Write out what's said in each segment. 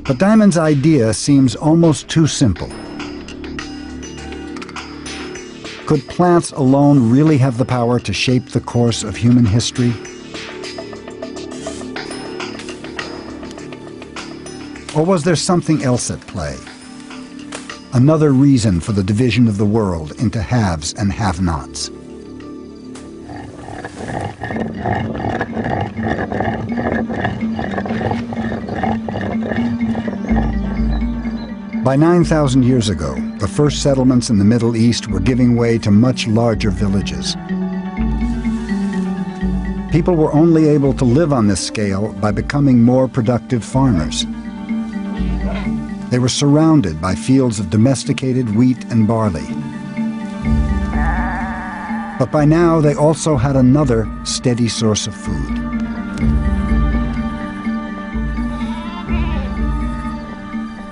But Diamond's idea seems almost too simple. Could plants alone really have the power to shape the course of human history? Or was there something else at play? Another reason for the division of the world into haves and have-nots. By 9,000 years ago, the first settlements in the Middle East were giving way to much larger villages. People were only able to live on this scale by becoming more productive farmers. They were surrounded by fields of domesticated wheat and barley. But by now, they also had another steady source of food.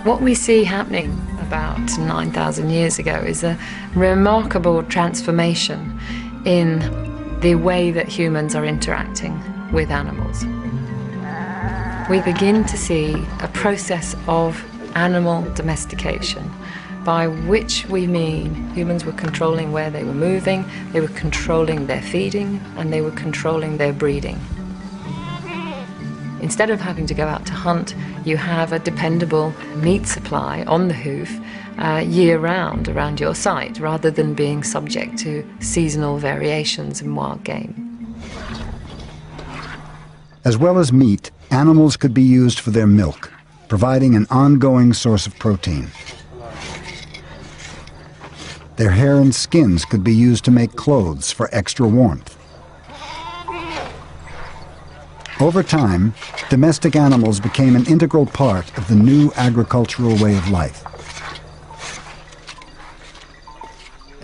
What we see happening about 9,000 years ago is a remarkable transformation in the way that humans are interacting with animals. We begin to see a process of animal domestication, by which we mean humans were controlling where they were moving, they were controlling their feeding, and they were controlling their breeding. Instead of having to go out to hunt, you have a dependable meat supply on the hoof year-round around your site, rather than being subject to seasonal variations in wild game. As well as meat, animals could be used for their milk, providing an ongoing source of protein. Their hair and skins could be used to make clothes for extra warmth. Over time, domestic animals became an integral part of the new agricultural way of life.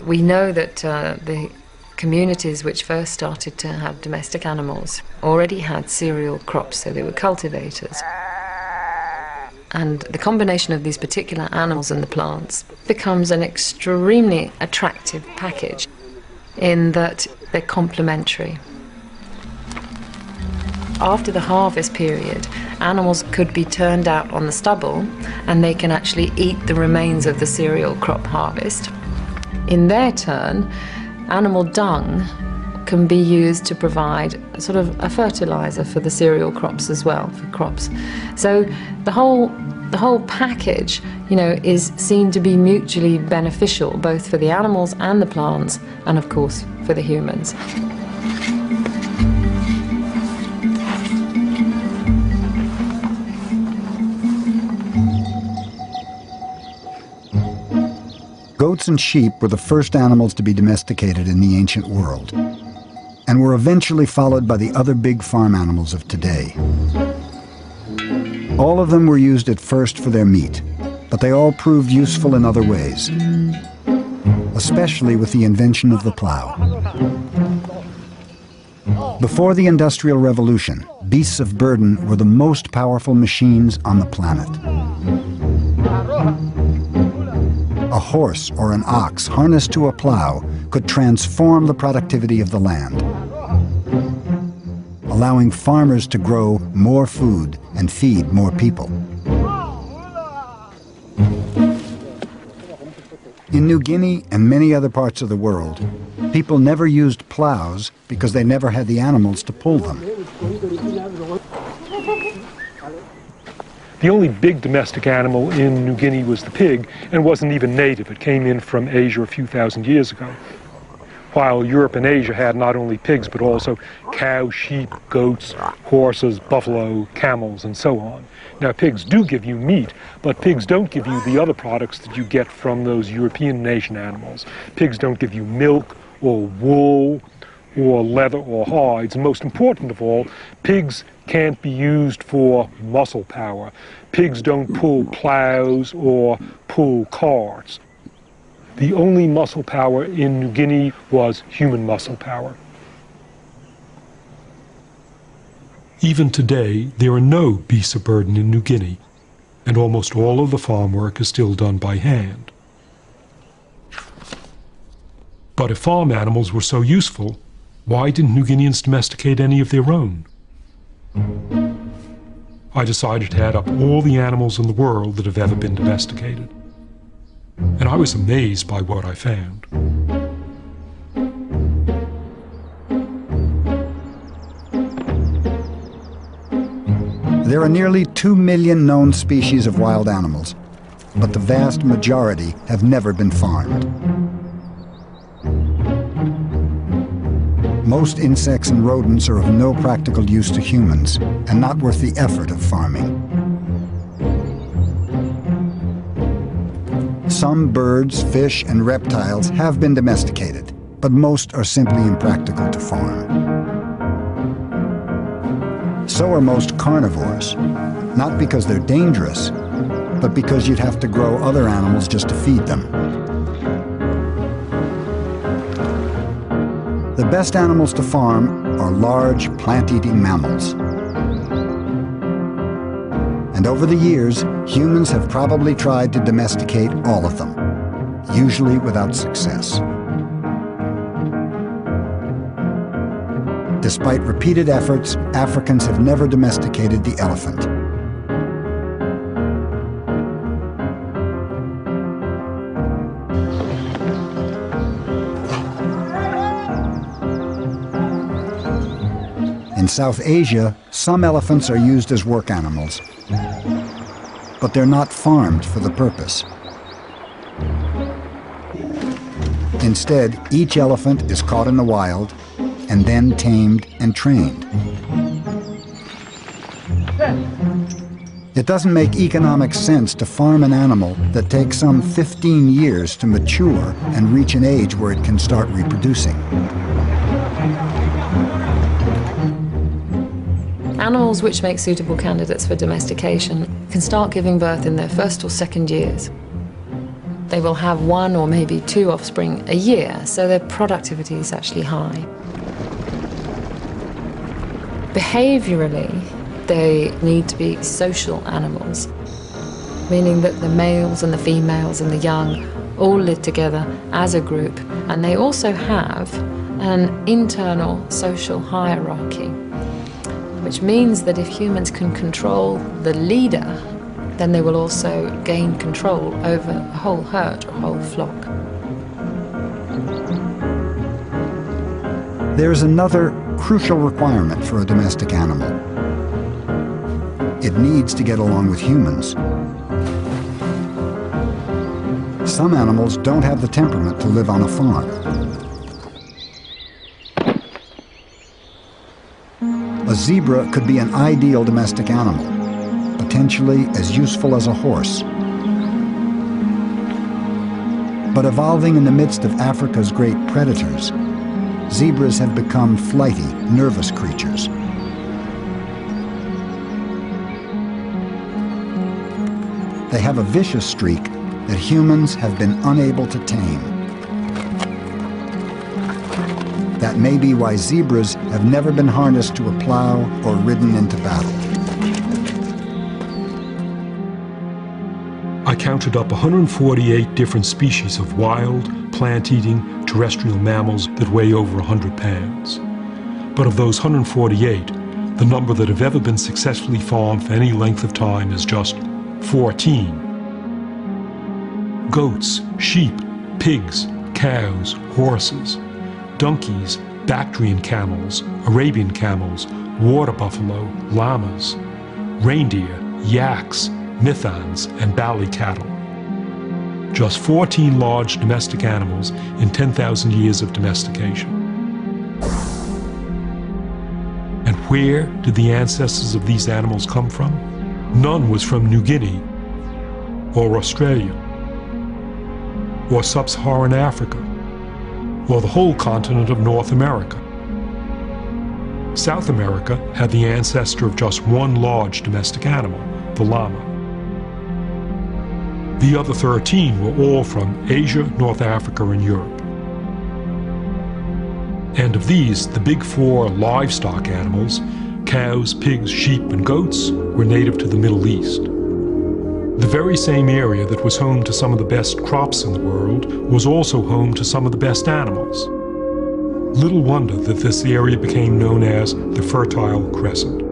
We know that the communities which first started to have domestic animals already had cereal crops, so they were cultivators. And the combination of these particular animals and the plants becomes an extremely attractive package in that they're complementary. After the harvest period, animals could be turned out on the stubble and they can actually eat the remains of the cereal crop harvest. In their turn, animal dung can be used to provide sort of a fertilizer for the cereal crops as well, for crops. So the whole package, is seen to be mutually beneficial, both for the animals and the plants, and of course for the humans. Goats and sheep were the first animals to be domesticated in the ancient world, and were eventually followed by the other big farm animals of today. All of them were used at first for their meat, but they all proved useful in other ways, especially with the invention of the plow. Before the Industrial Revolution, beasts of burden were the most powerful machines on the planet. A horse or an ox harnessed to a plow could transform the productivity of the land, allowing farmers to grow more food and feed more people. In New Guinea and many other parts of the world, people never used plows because they never had the animals to pull them. The only big domestic animal in New Guinea was the pig, and wasn't even native. It came in from Asia a few thousand years ago. While Europe and Asia had not only pigs, but also cows, sheep, goats, horses, buffalo, camels, and so on. Now, pigs do give you meat, but pigs don't give you the other products that you get from those European and Asian animals. Pigs don't give you milk or wool or leather or hides. And most important of all, pigs can't be used for muscle power. Pigs don't pull plows or pull carts. The only muscle power in New Guinea was human muscle power. Even today, there are no beasts of burden in New Guinea, and almost all of the farm work is still done by hand. But if farm animals were so useful, why didn't New Guineans domesticate any of their own? I decided to add up all the animals in the world that have ever been domesticated. And I was amazed by what I found. There are nearly 2 million known species of wild animals, but the vast majority have never been farmed. Most insects and rodents are of no practical use to humans and not worth the effort of farming. Some birds, fish, and reptiles have been domesticated, but most are simply impractical to farm. So are most carnivores, not because they're dangerous, but because you'd have to grow other animals just to feed them. The best animals to farm are large, plant-eating mammals. And over the years, humans have probably tried to domesticate all of them, usually without success. Despite repeated efforts, Africans have never domesticated the elephant. In South Asia, some elephants are used as work animals, but they're not farmed for the purpose. Instead, each elephant is caught in the wild and then tamed and trained. It doesn't make economic sense to farm an animal that takes some 15 years to mature and reach an age where it can start reproducing. Animals which make suitable candidates for domestication can start giving birth in their first or second years. They will have 1 or maybe 2 offspring a year, so their productivity is actually high. Behaviorally, they need to be social animals, meaning that the males and the females and the young all live together as a group, and they also have an internal social hierarchy, which means that if humans can control the leader, then they will also gain control over a whole herd or a whole flock. There's another crucial requirement for a domestic animal. It needs to get along with humans. Some animals don't have the temperament to live on a farm. A zebra could be an ideal domestic animal, potentially as useful as a horse. But evolving in the midst of Africa's great predators, zebras have become flighty, nervous creatures. They have a vicious streak that humans have been unable to tame. That may be why zebras have never been harnessed to a plow or ridden into battle. I counted up 148 different species of wild, plant-eating, terrestrial mammals that weigh over 100 pounds. But of those 148, the number that have ever been successfully farmed for any length of time is just 14. Goats, sheep, pigs, cows, horses, donkeys, Bactrian camels, Arabian camels, water buffalo, llamas, reindeer, yaks, mithans, and bali cattle. Just 14 large domestic animals in 10,000 years of domestication. And where did the ancestors of these animals come from? None was from New Guinea, or Australia, or sub-Saharan Africa, or the whole continent of North America. South America had the ancestor of just one large domestic animal, the llama. The other 13 were all from Asia, North Africa, and Europe. And of these, the big 4 livestock animals, cows, pigs, sheep, and goats, were native to the Middle East. The very same area that was home to some of the best crops in the world was also home to some of the best animals. Little wonder that this area became known as the Fertile Crescent.